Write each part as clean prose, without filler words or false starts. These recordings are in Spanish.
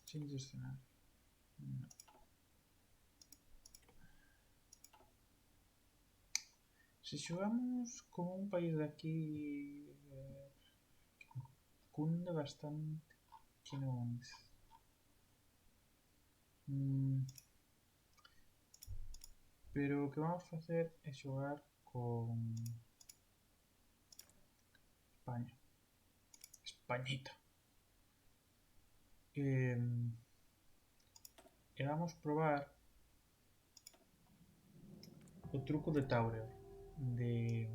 Change escenario. No. Si xogamos como un país de aquí que cunde bastante que non es. Pero o que vamos facer é xogar con España. Españita. E vamos probar o truco de Taureor. De...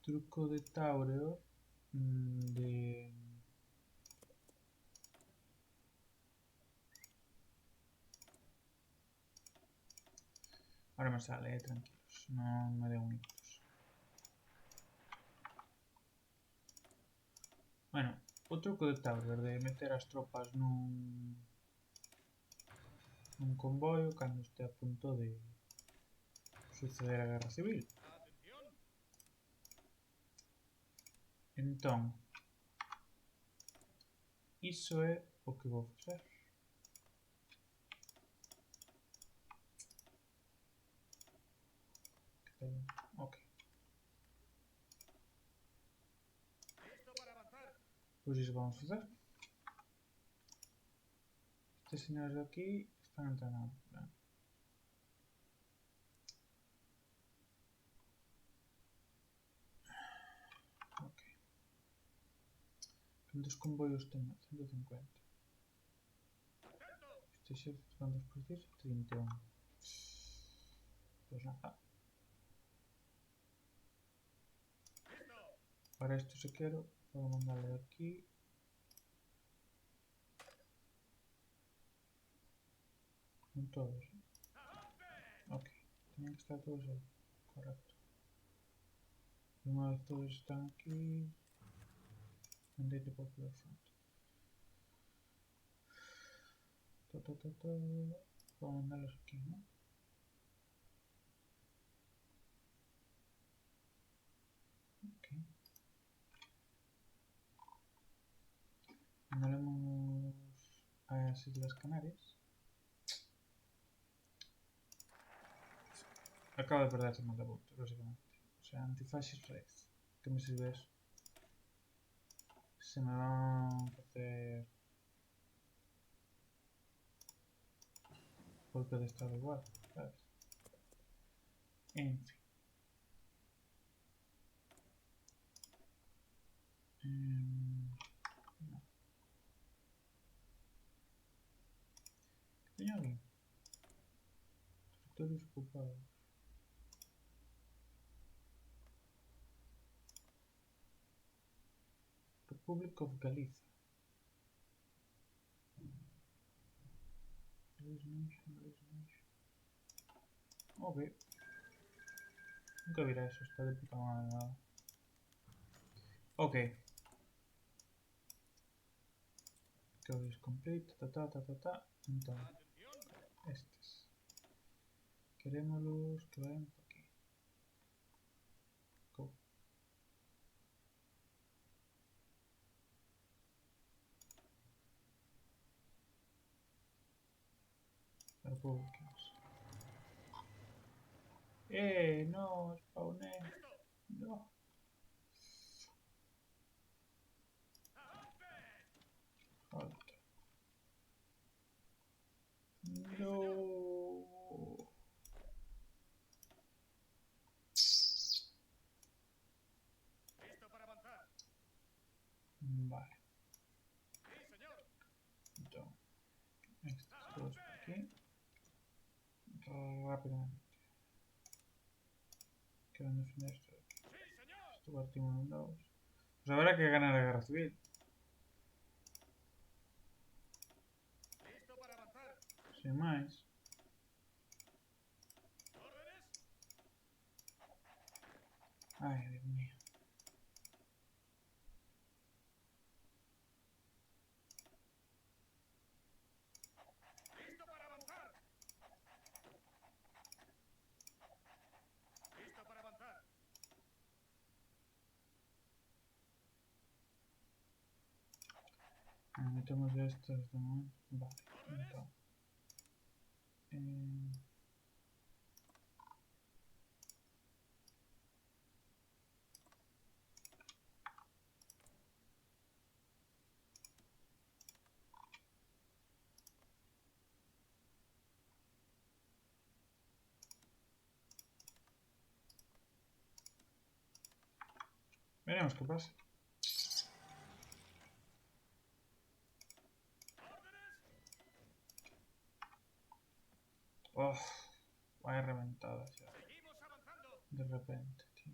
truco de Taureor de... Ahora me sale, tranquilos, no me dé minutos. Bueno, o truco de Taureor de meter as tropas nun convoio cando este a punto de suceder a guerra civil. Entón, iso é o que vou facer. Ok. Pois iso vamos facer. Estes señores de aquí están entrenados. Ok. Cantos convoios teño? 150. Este xército, cantos precisa? 31. Pois nada. Para isto, se quero, podo mandarlo de aquí. Non todos. Ok. Teñen que estar todos aí. Correcto. E unha vez todos están aquí, mandei-te Popular Front. Vou mandarlos aquí, ¿no? Ok. Mandaremos a las Islas Canarias. Acabo de perder 50 puntos, básicamente. O sea, antifascist red. ¿Qué me sirve eso? Se me van a hacer golpe de estado igual, ¿sabes? En fin. No. ¿Qué tenía aquí? Territorios ocupados. Republic of Galicia. Ok. Nunca verá eso, está de puta madre, nada. Ok. Code is complete, Entonces, estos. Queremos que vayan por aquí. Go. Republicans. No, spawné. No. Halt. No. Vale. Entonces, estos dos por aquí. Rápidamente. Que van a defender esto de aquí. Esto partimos en dos. Pues habrá que ganar la guerra civil. Sin más. Ay, Dios mío. Metemos ya esto desde el momento. Vale, entonces. Veremos qué pasa. Oh, vaya reventada ya. De repente, tío.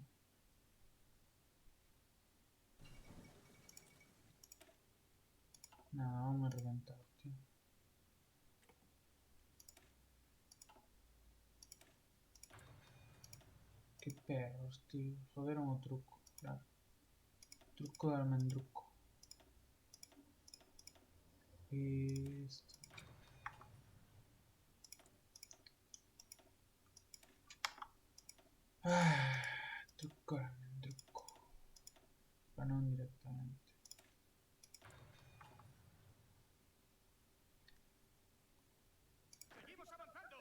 Nada, vamos a reventar, tío. Qué perros, tío. Joder, un truco, claro. Truco de almendruco. Esto. Truco de almendruco. Panón directamente. ¡Seguimos avanzando!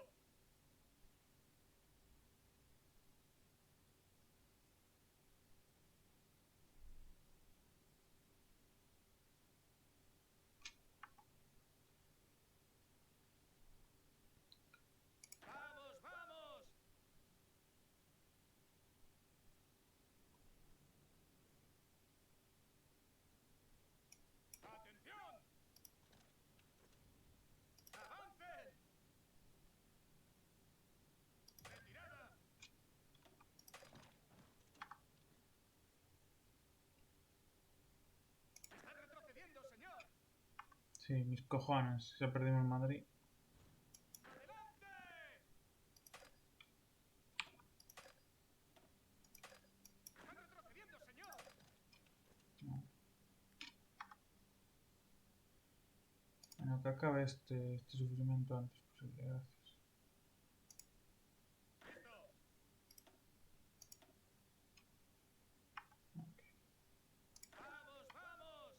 ¡Vamos, vamos! ¡Atención! ¡Avancen! ¡Retirada! ¡Están retrocediendo, señor! Sí, mis cojones. Ya perdimos en Madrid. ¡Adelante! ¡Están retrocediendo, señor! No. Bueno, que acabe este sufrimiento antes posible. Gracias. ¡Listo! Ok. ¡Vamos, vamos!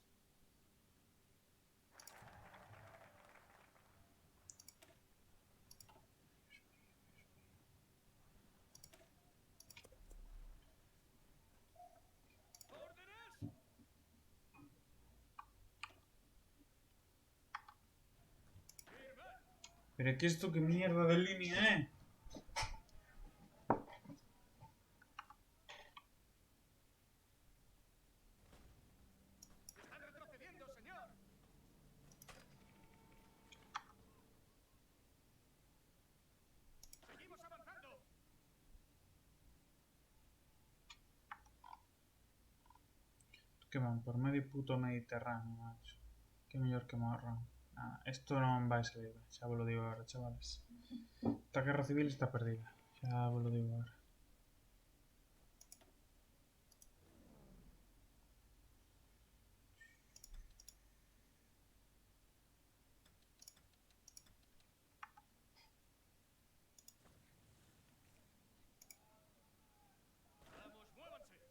¡Órdenes! ¡Firme! Pero ¿qué esto qué mierda de línea, ¡Están retrocediendo, señor! ¡Seguimos avanzando! Que van por medio puto Mediterráneo, macho. Qué mejor que morro. Nada, esto no va a salir. Ya os lo digo ahora, chavales. Esta guerra civil está perdida. Ya os lo digo ahora. ¡Vamos, muévanse!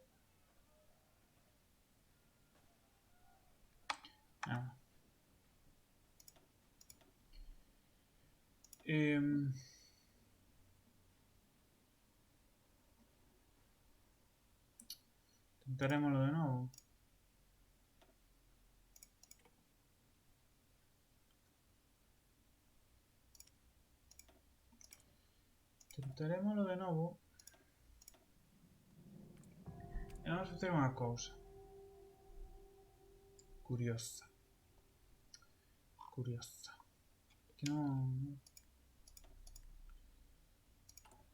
Nada. Em, Intentaremoslo de nuevo. Intentaremoslo de nuevo. E vamos facer unha cousa. Curiosa. Curiosa. Que non...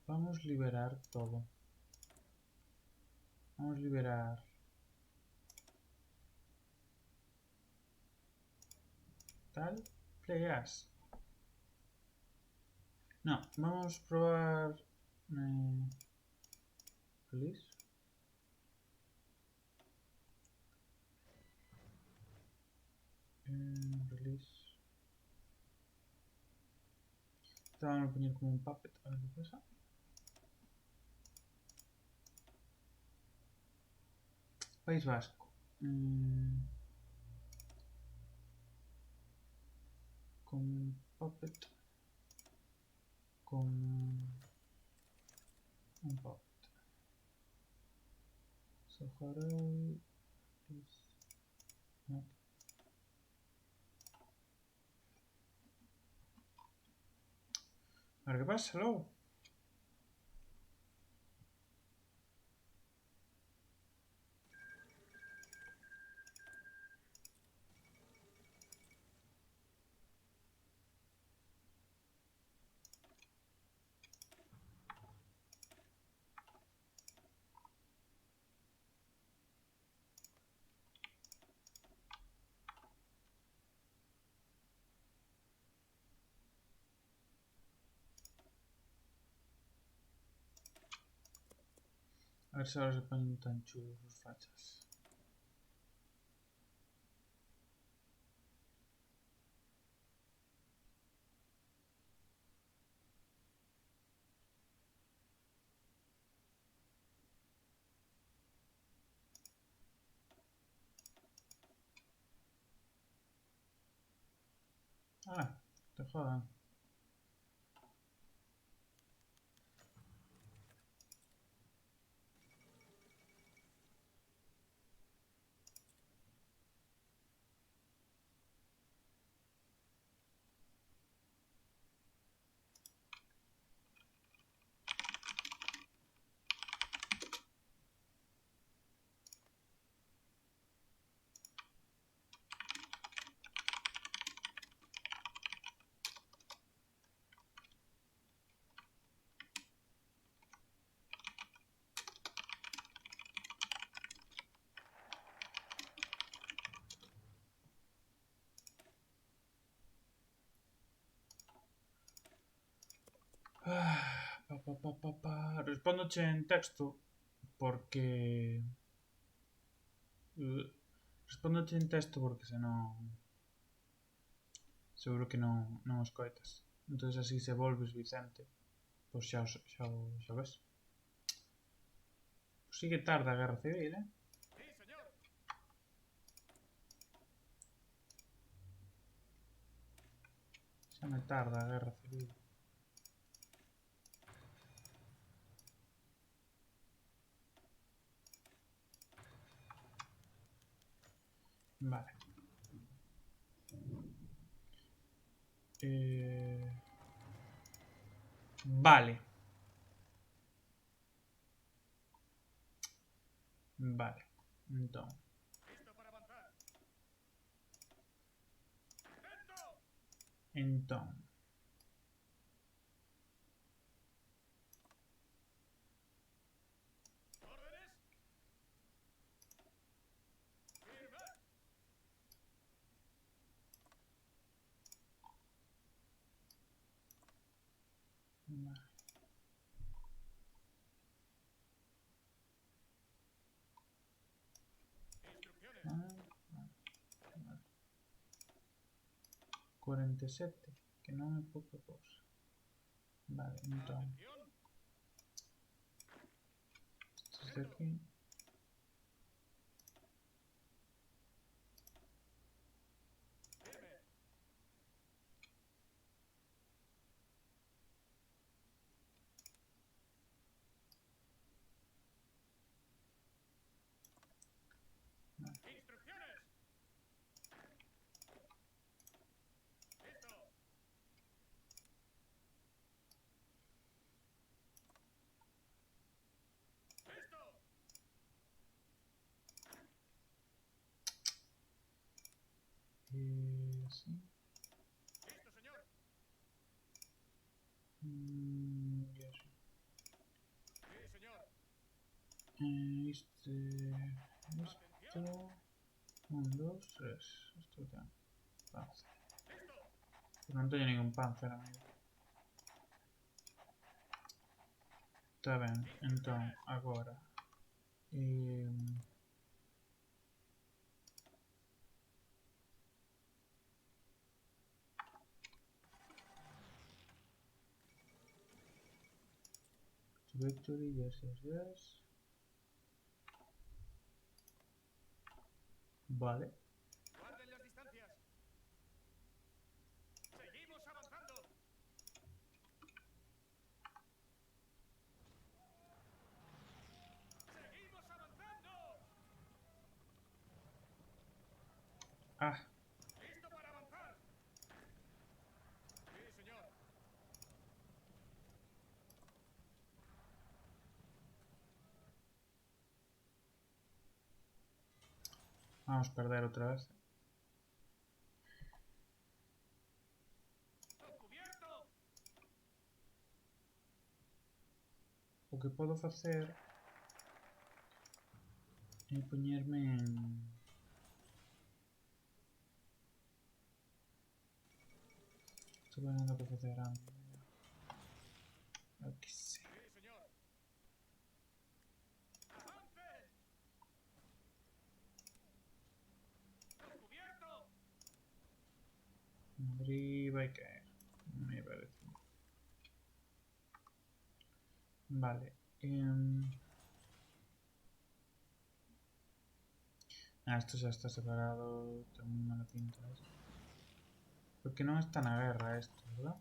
Vamos liberar todo. Vamos liberar... Tal. Playas. No, vamos a probar... Release. Release. Te vamos a poner como un puppet, a ver qué pasa. País Vasco. puppet. Con un puppet. Saharaui is not. A ver qué pasa luego. A ver si ahora se ponen tan chulos los fachas. Ah, te jodan. Respóndoche en texto porque... Respóndoche en texto porque senón... Seguro que non os coitas. Entón así se volves Vicente, pois xa ves. Pois sí que tarda a Guerra Civil, eh? Sí, señor. Xa me tarda a Guerra Civil. Vale. Vale. Vale. Entón. Listo para avanzar. ¡Atento! Entón. ¿Órdenes? ¡Firma! Vale. Instrucciones. Vale. 47, que non é pouca cousa. Vale, entón. Atención. Estos de aquí. Firme. Instrucciones. Listo. Listo. Sí. Listo, señor. Y así. Sí, señor. Esto. Atención. 1, 2, 3. Esto ten panzer. Listo. Pero non teño ningún panzer, amigo. Está ben, entón, agora. Victory, yes, yes, yes. Vale. Guarden las distancias. Seguimos avanzando. Ah, ¿Listo para avanzar? Sí, señor. vamos a perder otra vez. ¡Cubierto! O que podo facer é poñerme en... Estou vendo o que facer antes. Eu que sei. Sí, señor. ¡Avance! ¡Cubierto! Madrid vai caer. Me parece. Vale. Ah, esto xa está separado. Ten moi mala pinta esto. Porque non está na guerra esto, verdad?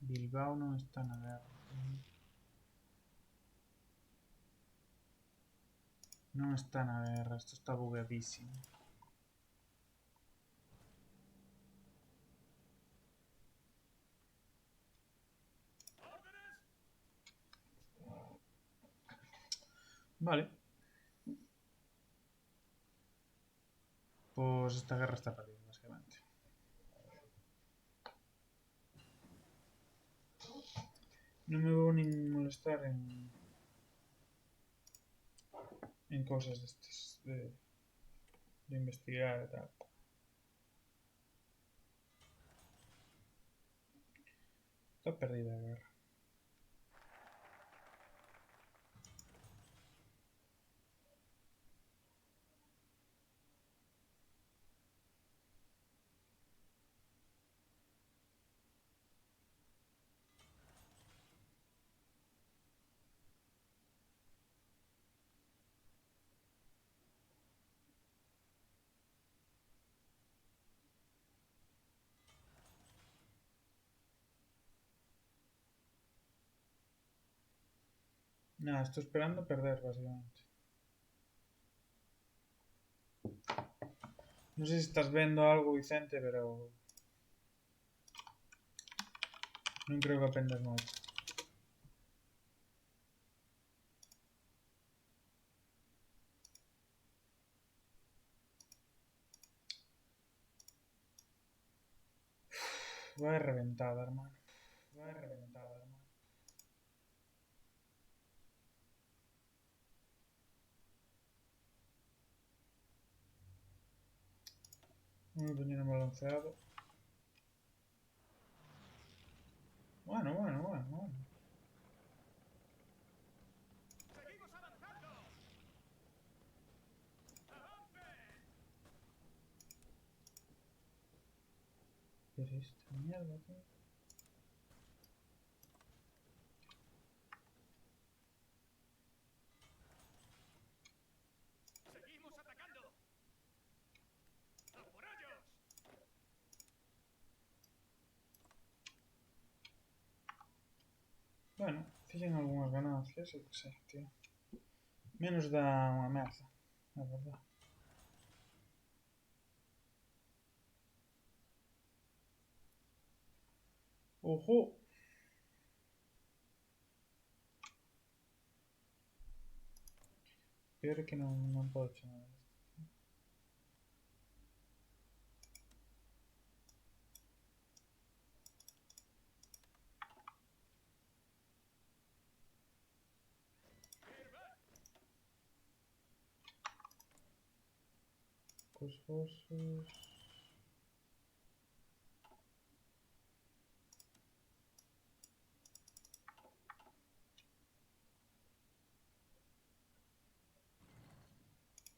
Bilbao non está na guerra. Non está na guerra. Esto está bugadísimo. ¡Órdenes! Vale. Pues esta guerra está perdida, básicamente. No me voy ni molestar en cosas de estas, de investigar y tal. Está perdida la guerra. Nada, estoy esperando perder, básicamente. No sé si estás viendo algo, Vicente, pero... no creo que aprendas mucho. Vaya reventada, hermano. Vaya reventada, hermano. Uno tenía balanceado. Bueno, bueno, bueno, bueno. ¡Seguimos avanzando! ¡Avance! ¿Qué es esta mierda, tío? ¡Seguimos atacando! ¡A por ellos! Bueno, fixen algunhas ganancias, eu que sei, tío. Menos da unha merda, a verdad. Ojo! Peor é que non podo chamar isto. Cos vosos...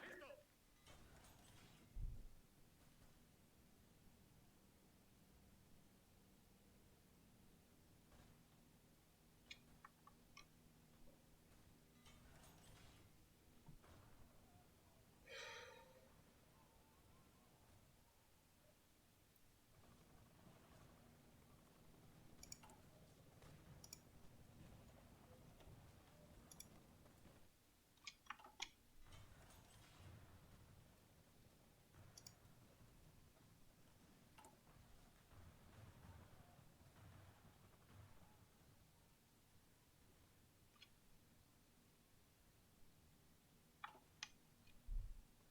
¡Listo!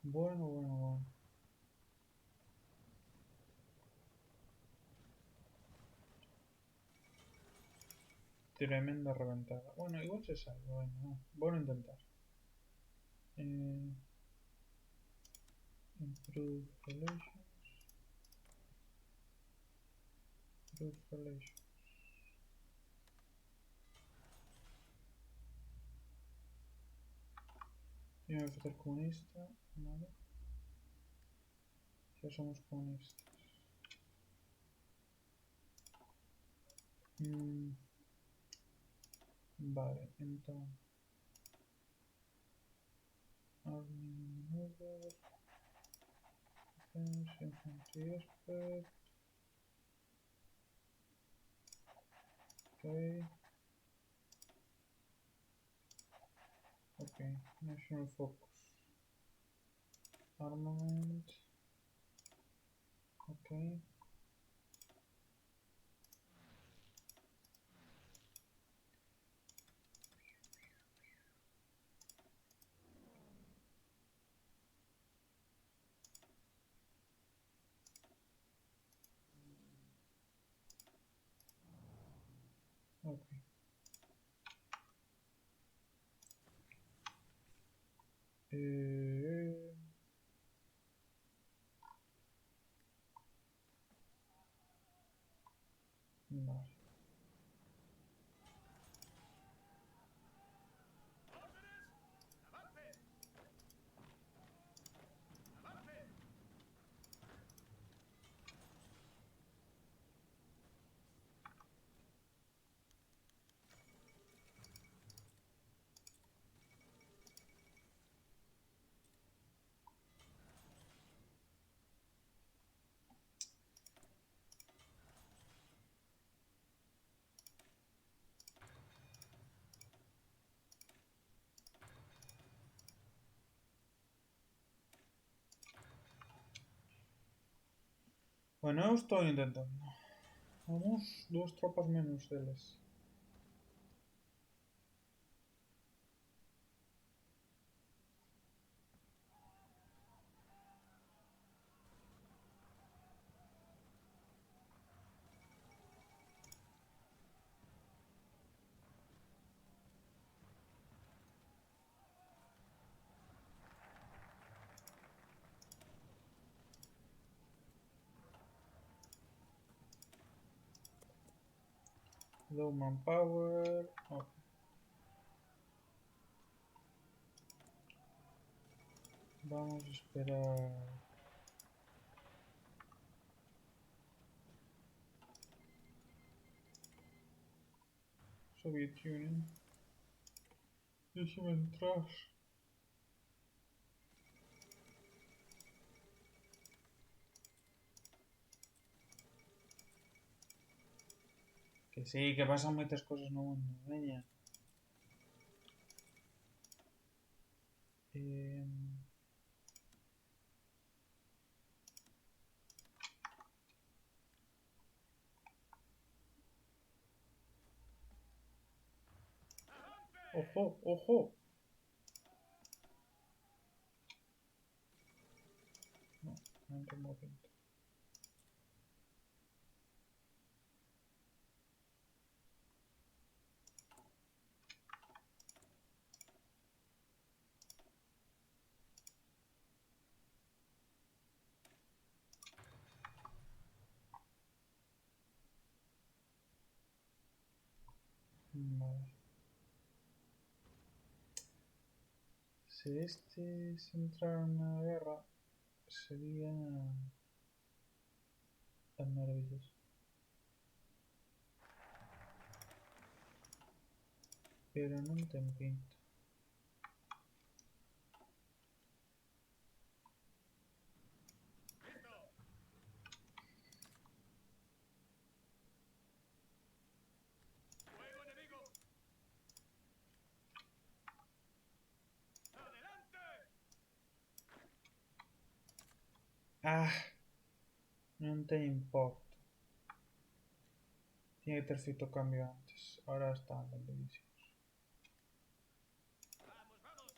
Bueno, bueno, bueno. Tremenda reventada. Bueno, igual se salva. Bueno, no. Bueno intentar. Improve relations. Improve relations. Y me voy a hacer comunista. Vale. Ya somos comunistas. Vale, entonces. Army maneuver. Defense, infantry expert. Okay. Okay. National focus. Armament. Okay. Okay. Vale. ¡Órdenes! ¡Avance! ¡Avance! Bueno, estoy intentando. Vamos, dos tropas menos deles. Low manpower. Okay. Vamos a esperar. Soviet Union. Déjeme entrar. Que sí, que pasan muchas cosas no mundo. Veña. Eh... ¡Avance! Ojo, ojo. No, no entro en movimiento. Vale. Si este se entrara en una guerra, sería tan maravilloso. Pero no te pinta. ¡Listo! ¡Fuego enemigo! ¡Adelante! Ah, no te importa. Tiene que tener feito cambio antes. Ahora está lindísimo. ¡Vamos, vamos!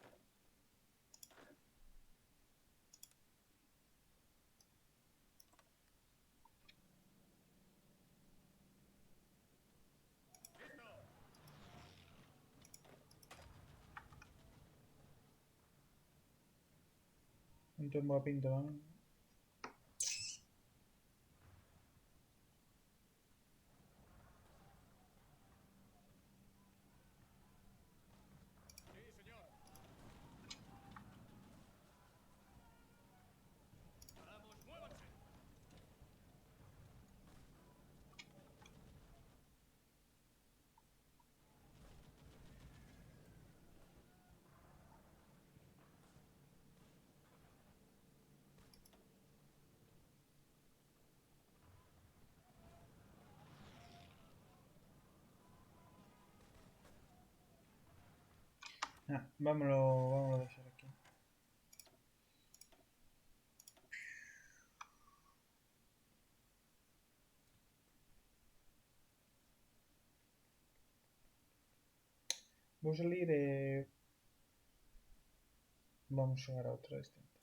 Non ten boa pinta, non? Sí, señor. Vamos, muévanse. Ah, vámonos a deixar aquí. Vou salir e... Vamos xogar a outra deste.